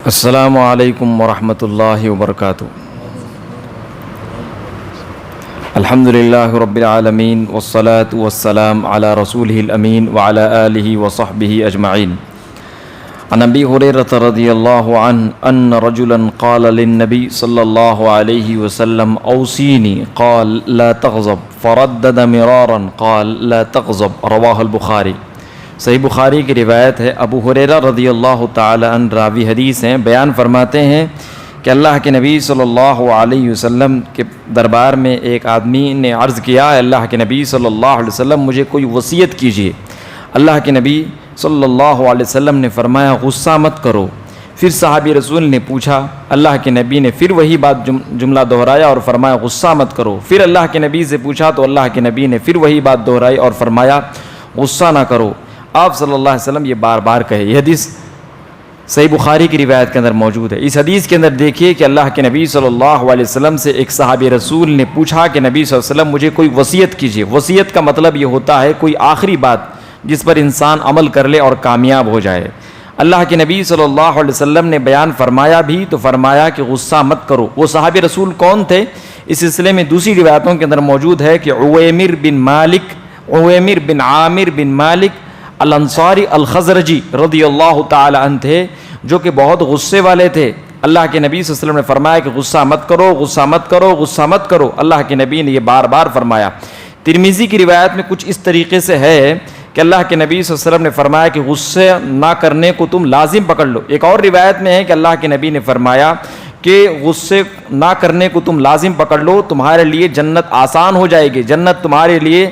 السلام علیکم ورحمۃ اللہ وبرکاتہ۔ الحمد للہ رب العالمین والصلاة والسلام علی رسولہ الامین وعلی آلہ وصحبہ اجمعین۔ عن ابی ہریرہ رضی اللہ عنہ ان رجلا قال للنبی صلی اللہ علیہ وسلم اوصینی قال لا تغضب فردد مرارا قال لا تغضب، رواہ البخاری۔ صحیح بخاری کی روایت ہے، ابو ہریرہ رضی اللہ تعالی عنہ راوی حدیث ہیں، بیان فرماتے ہیں کہ اللہ کے نبی صلی اللہ علیہ وسلم کے دربار میں ایک آدمی نے عرض کیا، اللہ کے نبی صلی اللہ علیہ وسلم مجھے کوئی وصیت کیجیے۔ اللہ کے نبی صلی اللہ علیہ وسلم نے فرمایا غصہ مت کرو۔ پھر صحابی رسول نے پوچھا، اللہ کے نبی نے پھر وہی بات جملہ دہرایا اور فرمایا غصہ مت کرو۔ پھر اللہ کے نبی سے پوچھا تو اللہ کے نبی نے پھر وہی بات دہرائی اور فرمایا غصہ نہ کرو۔ آپ صلی اللہ علیہ وسلم یہ بار بار کہے۔ یہ حدیث صحیح بخاری کی روایت کے اندر موجود ہے۔ اس حدیث کے اندر دیکھیے کہ اللہ کے نبی صلی اللہ علیہ وسلم سے ایک صحابی رسول نے پوچھا کہ نبی صلی اللہ علیہ وسلم مجھے کوئی وصیت کیجیے۔ وصیت کا مطلب یہ ہوتا ہے کوئی آخری بات جس پر انسان عمل کر لے اور کامیاب ہو جائے۔ اللہ کے نبی صلی اللہ علیہ وسلم نے بیان فرمایا بھی تو فرمایا کہ غصہ مت کرو۔ وہ صحابی رسول کون تھے؟ اس سلسلے میں دوسری روایتوں کے اندر موجود ہے کہ عویمر بن عامر بن مالک الانصاری الخزرجی رضی اللہ تعالی عنہ تھے، جو کہ بہت غصے والے تھے۔ اللہ کے نبی صلی اللہ علیہ وسلم نے فرمایا کہ غصہ مت کرو، غصہ مت کرو، غصہ مت کرو۔ اللہ کے نبی نے یہ بار بار فرمایا۔ ترمذی کی روایت میں کچھ اس طریقے سے ہے کہ اللہ کے نبی صلی اللہ علیہ وسلم نے فرمایا کہ غصے نہ کرنے کو تم لازم پکڑ لو۔ ایک اور روایت میں ہے کہ اللہ کے نبی نے فرمایا کہ غصے نہ کرنے کو تم لازم پکڑ لو، تمہارے لیے جنت آسان ہو جائے گی، جنت تمہارے لیے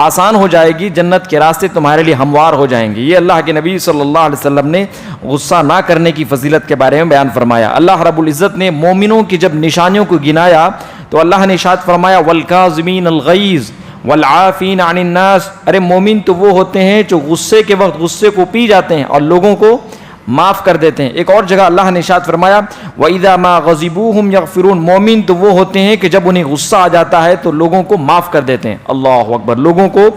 آسان ہو جائے گی، جنت کے راستے تمہارے لیے ہموار ہو جائیں گے۔ یہ اللہ کے نبی صلی اللہ علیہ وسلم نے غصہ نہ کرنے کی فضیلت کے بارے میں بیان فرمایا۔ اللہ رب العزت نے مومنوں کی جب نشانیوں کو گنایا تو اللہ نے ارشاد فرمایا والکاظمین الغیظ والعافین عن الناس۔ ارے مومن تو وہ ہوتے ہیں جو غصے کے وقت غصے کو پی جاتے ہیں اور لوگوں کو معاف کر دیتے ہیں۔ ایک اور جگہ اللہ نے ارشاد فرمایا وَإِذَا مَا غَضِبُوا هُمْ يَغْفِرُونَ۔ مومن تو وہ ہوتے ہیں کہ جب انہیں غصہ آ جاتا ہے تو لوگوں کو معاف کر دیتے ہیں، اللہ اکبر، لوگوں کو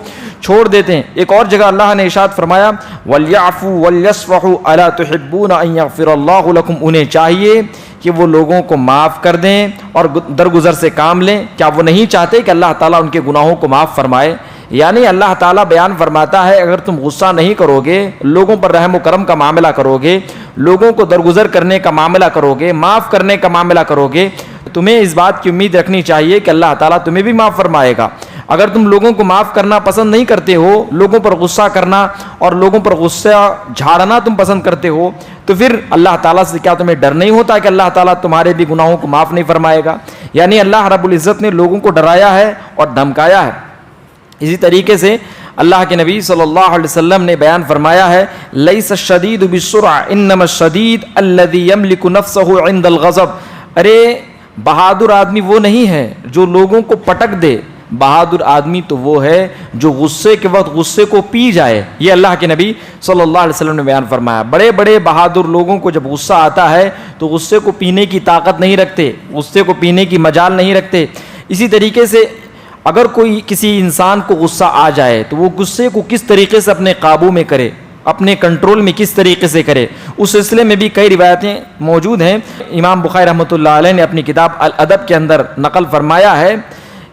چھوڑ دیتے ہیں۔ ایک اور جگہ اللہ نے ارشاد فرمایا وَلْيَعْفُوا وَلْيَصْفَحُوا أَلَا تُحِبُّونَ أَن يَغْفِرَ اللَّهُ لَكُمْ۔ انہیں چاہیے کہ وہ لوگوں کو معاف کر دیں اور درگزر سے کام لیں۔ کیا وہ نہیں چاہتے کہ اللہ تعالیٰ ان کے گناہوں کو معاف فرمائے؟ یعنی اللہ تعالیٰ بیان فرماتا ہے اگر تم غصہ نہیں کرو گے، لوگوں پر رحم و کرم کا معاملہ کرو گے، لوگوں کو درگزر کرنے کا معاملہ کرو گے، معاف کرنے کا معاملہ کرو گے، تمہیں اس بات کی امید رکھنی چاہیے کہ اللہ تعالیٰ تمہیں بھی معاف فرمائے گا۔ اگر تم لوگوں کو معاف کرنا پسند نہیں کرتے ہو، لوگوں پر غصہ کرنا اور لوگوں پر غصہ جھاڑنا تم پسند کرتے ہو، تو پھر اللہ تعالیٰ سے کیا تمہیں ڈر نہیں ہوتا کہ اللہ تعالیٰ تمہارے بھی گناہوں کو معاف نہیں فرمائے گا؟ یعنی اللہ رب العزت نے لوگوں کو ڈرایا ہے اور دھمکایا ہے۔ اسی طریقے سے اللہ کے نبی صلی اللہ علیہ وسلم نے بیان فرمایا ہے لیس الشدید بالسرعہ انما الشدید الذی یملک نفسہ عند الغضب۔ ارے بہادر آدمی وہ نہیں ہے جو لوگوں کو پٹک دے، بہادر آدمی تو وہ ہے جو غصے کے وقت غصے کو پی جائے۔ یہ اللہ کے نبی صلی اللہ علیہ وسلم نے بیان فرمایا۔ بڑے بڑے بہادر لوگوں کو جب غصہ آتا ہے تو غصے کو پینے کی طاقت نہیں رکھتے، غصے کو پینے کی مجال نہیں رکھتے۔ اسی طریقے سے اگر کوئی کسی انسان کو غصہ آ جائے تو وہ غصے کو کس طریقے سے اپنے قابو میں کرے، اپنے کنٹرول میں کس طریقے سے کرے، اس سلسلے میں بھی کئی روایتیں موجود ہیں۔ امام بخاری رحمۃ اللہ علیہ نے اپنی کتاب الادب کے اندر نقل فرمایا ہے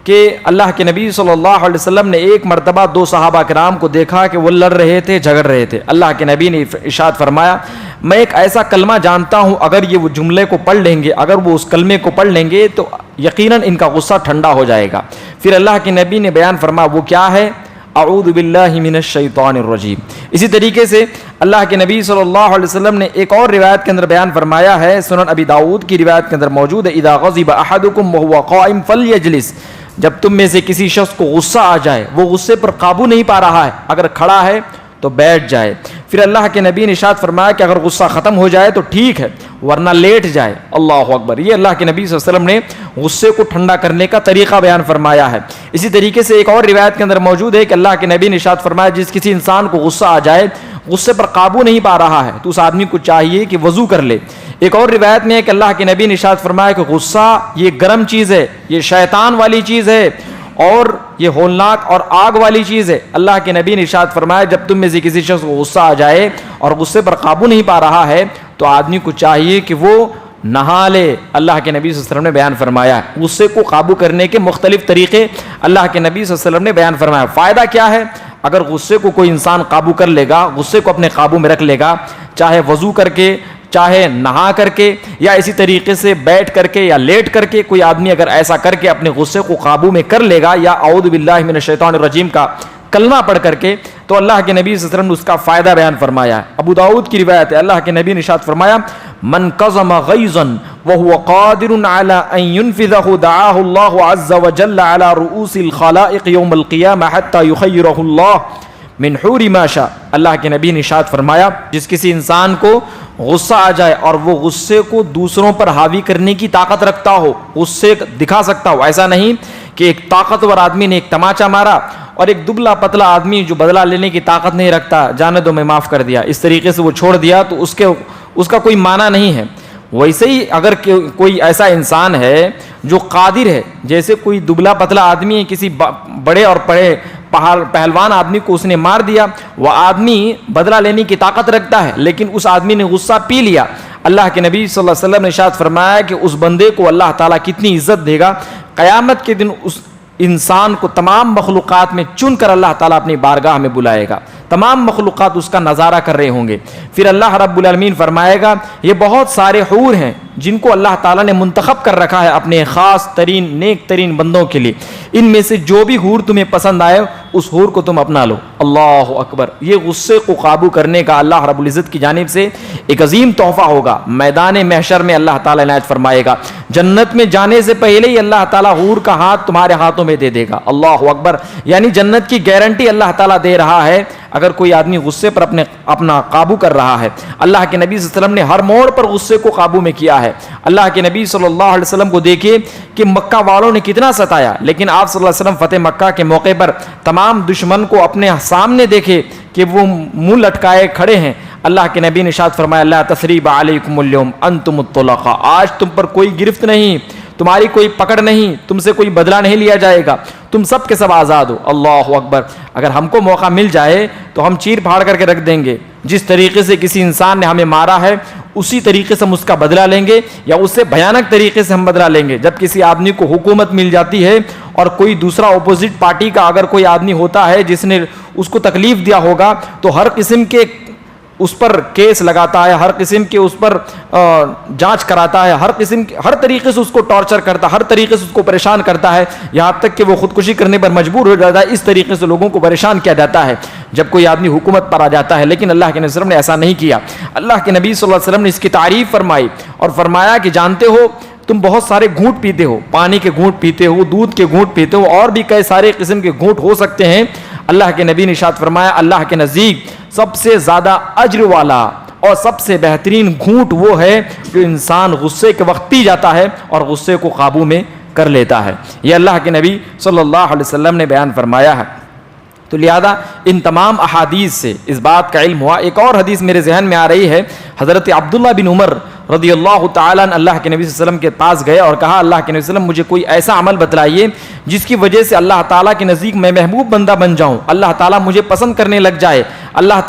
کہ اللہ کے نبی صلی اللہ علیہ وسلم نے ایک مرتبہ دو صحابہ کرام کو دیکھا کہ وہ لڑ رہے تھے، جھگڑ رہے تھے۔ اللہ کے نبی نے ارشاد فرمایا میں ایک ایسا کلمہ جانتا ہوں اگر یہ وہ جملے کو پڑھ لیں گے، اگر وہ اس کلمے کو پڑھ لیں گے تو یقیناً ان کا غصہ ٹھنڈا ہو جائے گا۔ پھر اللہ کے نبی نے بیان فرمایا وہ کیا ہے؟ اعوذ باللہ من الشیطان الرجیم۔ اسی طریقے سے اللہ کے نبی صلی اللہ علیہ وسلم نے ایک اور روایت کے اندر بیان فرمایا ہے، سنن ابی داؤد کی روایت کے اندر موجود ہے اذا غضب احدکم وهو قائم فلیجلس۔ جب تم میں سے کسی شخص کو غصہ آ جائے، وہ غصے پر قابو نہیں پا رہا ہے، اگر کھڑا ہے تو بیٹھ جائے۔ پھر اللہ کے نبی نے ارشاد فرمایا کہ اگر غصہ ختم ہو جائے تو ٹھیک ہے ورنہ لیٹ جائے، اللہ اکبر۔ یہ اللہ کے نبی صلی اللہ علیہ وسلم نے غصے کو ٹھنڈا کرنے کا طریقہ بیان فرمایا ہے۔ اسی طریقے سے ایک اور روایت کے اندر موجود ہے کہ اللہ کے نبی نے ارشاد فرمایا جس کسی انسان کو غصہ آ جائے، غصے پر قابو نہیں پا رہا ہے، تو اس آدمی کو چاہیے کہ وضو کر لے۔ ایک اور روایت میں ہے کہ اللہ کے نبی نے ارشاد فرمایا کہ غصہ یہ گرم چیز ہے، یہ شیطان والی چیز ہے اور یہ ہولناک اور آگ والی چیز ہے۔ اللہ کے نبی نے ارشاد فرمایا جب تم میں سے کسی شخص کو غصہ آ جائے اور غصے پر قابو نہیں پا رہا ہے تو آدمی کو چاہیے کہ وہ نہا لے۔ اللہ کے نبی صلی اللہ علیہ وسلم نے بیان فرمایا ہے غصے کو قابو کرنے کے مختلف طریقے اللہ کے نبی صلی اللہ علیہ وسلم نے بیان فرمایا۔ فائدہ کیا ہے؟ اگر غصے کو کوئی انسان قابو کر لے گا، غصے کو اپنے قابو میں رکھ لے گا، چاہے وضو کر کے، چاہے نہا کر کے، یا اسی طریقے سے بیٹھ کر کے یا لیٹ کر کے، کوئی آدمی اگر ایسا کر کے اپنے غصے کو قابو میں کر لے گا، یا اعوذ باللہ من الشیطان الرجیم کا کلمہ پڑھ کر کے، تو اللہ کے نبی صلی اللہ علیہ وسلم نے اس کا فائدہ بیان فرمایا ہے۔ ابو داؤد کی روایت ہے، اللہ کے نبی نے ارشاد فرمایا من قظم غیظا وهو قادر على ان ينفذه دعاه الله عز وجل على رؤوس الخلائق يوم القيامه حتى يخيره الله من حور ما شاء۔ اللہ کے نبی نے ارشاد فرمایا جس کسی انسان کو غصہ آ جائے اور وہ غصے کو دوسروں پر حاوی کرنے کی طاقت رکھتا ہو، غصے دکھا سکتا ہو، ایسا نہیں کہ ایک طاقتور آدمی نے ایک تماچا مارا اور ایک دبلا پتلا آدمی جو بدلہ لینے کی طاقت نہیں رکھتا، جانے دو میں معاف کر دیا، اس طریقے سے وہ چھوڑ دیا، تو اس کا کوئی معنی نہیں ہے۔ ویسے ہی اگر کوئی ایسا انسان ہے جو قادر ہے، جیسے کوئی دبلا پتلا آدمی ہے، کسی بڑے اور بڑے پہلوان آدمی کو اس نے مار دیا، وہ آدمی بدلہ لینے کی طاقت رکھتا ہے، لیکن اس آدمی نے غصہ پی لیا، اللہ کے نبی صلی اللہ علیہ وسلم نے ارشاد فرمایا کہ اس بندے کو اللہ تعالیٰ کتنی عزت دے گا، قیامت کے دن اس انسان کو تمام مخلوقات میں چن کر اللہ تعالیٰ اپنی بارگاہ میں بلائے گا، تمام مخلوقات اس کا نظارہ کر رہے ہوں گے، پھر اللہ رب العالمین فرمائے گا یہ بہت سارے حور ہیں جن کو اللہ تعالیٰ نے منتخب کر رکھا ہے اپنے خاص ترین نیک ترین بندوں کے لیے، ان میں سے جو بھی حور تمہیں پسند آئے اس حور کو تم اپنا لو۔ اللہ اکبر! یہ غصے کو قابو کرنے کا اللہ رب العزت کی جانب سے ایک عظیم تحفہ ہوگا، میدان محشر میں اللہ تعالیٰ عنایت فرمائے گا، جنت میں جانے سے پہلے ہی اللہ تعالیٰ حور کا ہاتھ تمہارے ہاتھوں میں دے دے گا۔ اللہ اکبر! یعنی جنت کی گارنٹی اللہ تعالیٰ دے رہا ہے اگر کوئی آدمی غصے پر اپنا قابو کر رہا ہے۔ اللہ کے نبی صلی اللہ علیہ وسلم نے ہر موڑ پر غصے کو قابو میں کیا ہے۔ اللہ کے نبی صلی اللہ علیہ وسلم کو دیکھیے کہ مکہ والوں نے کتنا ستایا، لیکن آپ صلی اللہ علیہ وسلم فتح مکہ کے موقع پر تمام دشمن کو اپنے سامنے دیکھے کہ وہ منہ لٹکائے کھڑے ہیں، اللہ کے نبی نے ارشاد فرمایا لا تثریب علیکم اليوم انتم الطلقاء، آج تم پر کوئی گرفت نہیں، تمہاری کوئی پکڑ نہیں، تم سے کوئی بدلہ نہیں لیا جائے گا، تم سب کے سب آزاد ہو۔ اللہ اکبر! اگر ہم کو موقع مل جائے تو ہم چیر پھاڑ کر کے رکھ دیں گے، جس طریقے سے کسی انسان نے ہمیں مارا ہے اسی طریقے سے ہم اس کا بدلہ لیں گے، یا اس سے بھیانک طریقے سے ہم بدلہ لیں گے۔ جب کسی آدمی کو حکومت مل جاتی ہے اور کوئی دوسرا اپوزٹ پارٹی کا اگر کوئی آدمی ہوتا ہے جس نے اس کو تکلیف دیا ہوگا تو ہر قسم کے اس پر کیس لگاتا ہے، ہر قسم کے اس پر جانچ کراتا ہے، ہر طریقے سے اس کو ٹارچر کرتا ہے، ہر طریقے سے اس کو پریشان کرتا ہے، یہاں تک کہ وہ خودکشی کرنے پر مجبور ہو جاتا ہے۔ اس طریقے سے لوگوں کو پریشان کیا جاتا ہے جب کوئی آدمی حکومت پر آ جاتا ہے، لیکن اللہ کے نبی صلی اللہ علیہ وسلم نے ایسا نہیں کیا۔ اللہ کے نبی صلی اللہ علیہ وسلم نے اس کی تعریف فرمائی اور فرمایا کہ جانتے ہو تم بہت سارے گھونٹ پیتے ہو، پانی کے گھونٹ پیتے ہو، دودھ کے گھونٹ پیتے ہو، اور بھی کئی سارے قسم کے گھونٹ ہو سکتے ہیں۔ اللہ کے نبی نے ارشاد فرمایا اللہ کے نزدیک سب سے زیادہ اجر والا اور سب سے بہترین گھونٹ وہ ہے جو انسان غصے کے وقت پی جاتا ہے اور غصے کو قابو میں کر لیتا ہے۔ یہ اللہ کے نبی صلی اللہ علیہ وسلم نے بیان فرمایا ہے۔ تو لہذا ان تمام احادیث سے اس بات کا علم ہوا۔ ایک اور حدیث میرے ذہن میں آ رہی ہے، حضرت عبداللہ بن عمر رضی اللہ تعالیٰ عنہ اللہ کے نبی صلی اللہ علیہ وسلم کے پاس گئے اور کہا اللہ کے نبی صلی اللہ علیہ وسلم مجھے کوئی ایسا عمل بتلائیے جس کی وجہ سے اللہ تعالیٰ کے نزدیک میں محبوب بندہ بن جاؤں، اللہ تعالیٰ مجھے پسند کرنے لگ جائے، اللہ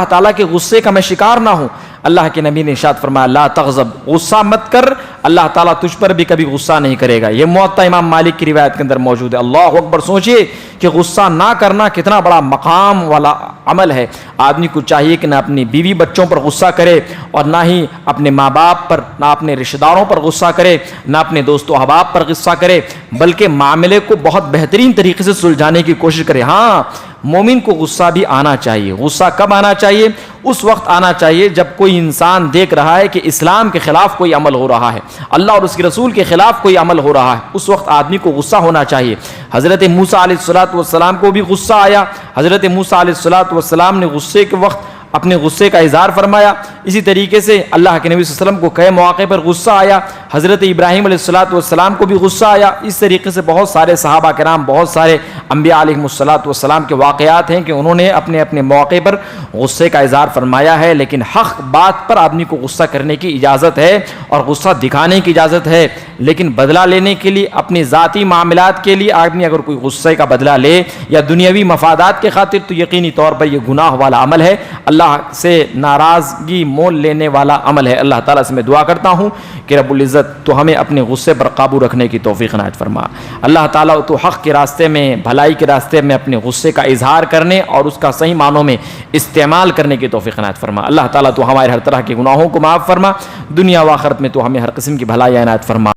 تعالیٰ کے غصے کا میں شکار نہ ہوں۔ اللہ کے نبی نے ارشاد فرمایا لا تغضب، غصہ مت کر، اللہ تعالیٰ تجھ پر بھی کبھی غصہ نہیں کرے گا۔ یہ موطا امام مالک کی روایت کے اندر موجود ہے۔ اللہ اکبر! سوچئے کہ غصہ نہ کرنا کتنا بڑا مقام والا عمل ہے۔ آدمی کو چاہیے کہ نہ اپنی بیوی بچوں پر غصہ کرے اور نہ ہی اپنے ماں باپ پر، نہ اپنے رشتہ داروں پر غصہ کرے، نہ اپنے دوست و احباب پر غصہ کرے، بلکہ معاملے کو بہت بہترین طریقے سے سلجھانے کی کوشش کرے۔ ہاں، مومن کو غصہ بھی آنا چاہیے۔ غصہ کب آنا چاہیے؟ اس وقت آنا چاہیے جب کوئی انسان دیکھ رہا ہے کہ اسلام کے خلاف کوئی عمل ہو رہا ہے، اللہ اور اس کے رسول کے خلاف کوئی عمل ہو رہا ہے، اس وقت آدمی کو غصہ ہونا چاہیے۔ حضرت موسیٰ علیہ السلام کو بھی غصہ آیا، حضرت موسیٰ علیہ السلام نے غصے کے وقت اپنے غصے کا اظہار فرمایا۔ اسی طریقے سے اللہ کے نبی صلی اللہ علیہ وسلم کو کئی مواقع پر غصہ آیا، حضرت ابراہیم علیہ السلام کو بھی غصہ آیا۔ اس طریقے سے بہت سارے صحابہ کرام، بہت سارے انبیاء علیہ السلام کے واقعات ہیں کہ انہوں نے اپنے اپنے موقع پر غصے کا اظہار فرمایا ہے، لیکن حق بات پر آدمی کو غصہ کرنے کی اجازت ہے اور غصہ دکھانے کی اجازت ہے، لیکن بدلہ لینے کے لیے اپنی ذاتی معاملات کے لیے آدمی اگر کوئی غصے کا بدلہ لے یا دنیاوی مفادات کے خاطر تو یقینی طور پر یہ گناہ والا عمل ہے، اللہ سے ناراضگی مول لینے والا عمل ہے۔ اللہ تعالیٰ سے میں دعا کرتا ہوں کہ رب العزت تو ہمیں اپنے غصے پر قابو رکھنے کی توفیق عنایت فرما۔ اللہ تعالیٰ تو حق کے راستے میں، بھلائی کے راستے میں اپنے غصے کا اظہار کرنے اور اس کا صحیح معنوں میں استعمال کرنے کی توفیق عنایت فرما۔ اللہ تعالیٰ تو ہمارے ہر طرح کے گناہوں کو معاف فرما، دنیا و آخرت میں تو ہمیں ہر قسم کی بھلائی عنایت فرما۔